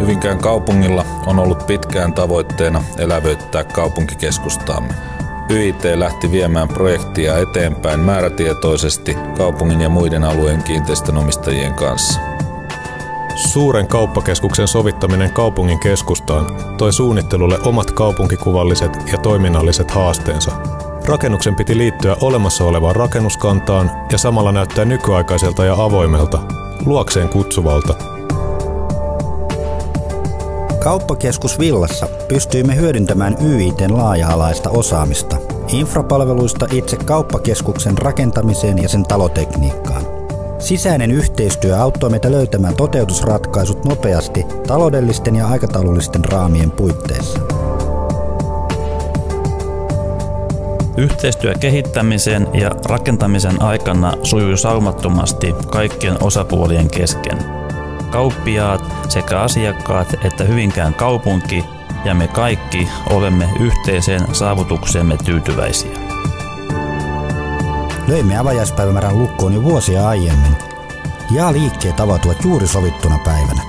Hyvinkään kaupungilla on ollut pitkään tavoitteena elävöittää kaupunkikeskustaamme. YIT lähti viemään projektia eteenpäin määrätietoisesti kaupungin ja muiden alueen kiinteistönomistajien kanssa. Suuren kauppakeskuksen sovittaminen kaupungin keskustaan toi suunnittelulle omat kaupunkikuvalliset ja toiminnalliset haasteensa. Rakennuksen piti liittyä olemassa olevaan rakennuskantaan ja samalla näyttää nykyaikaiselta ja avoimelta, luokseen kutsuvalta. Kauppakeskus Villassa pystyimme hyödyntämään YIT:n laaja-alaista osaamista, infrapalveluista itse kauppakeskuksen rakentamiseen ja sen talotekniikkaan. Sisäinen yhteistyö auttoi meitä löytämään toteutusratkaisut nopeasti taloudellisten ja aikataulullisten raamien puitteissa. Yhteistyö kehittämisen ja rakentamisen aikana sujui saumattomasti kaikkien osapuolien kesken. Kauppiaat sekä asiakkaat että Hyvinkään kaupunki ja me kaikki olemme yhteiseen saavutukseemme tyytyväisiä. Löimme avajaispäivämäärän lukkoon jo vuosia aiemmin ja liikkeet avautuvat juuri sovittuna päivänä.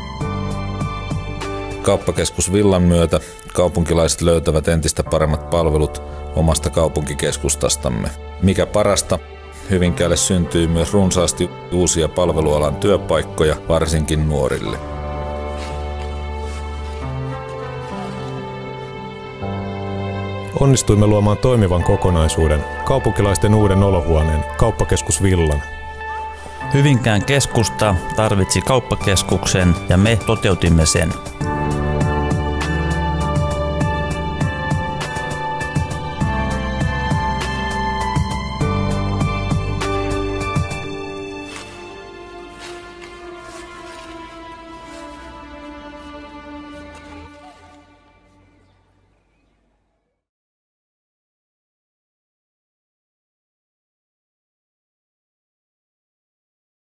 Kauppakeskus Villan myötä kaupunkilaiset löytävät entistä paremmat palvelut omasta kaupunkikeskustastamme. Mikä parasta, Hyvinkäälle syntyy myös runsaasti uusia palvelualan työpaikkoja, varsinkin nuorille. Onnistuimme luomaan toimivan kokonaisuuden, kaupunkilaisten uuden olohuoneen, kauppakeskus Villan. Hyvinkään keskusta tarvitsi kauppakeskuksen ja me toteutimme sen.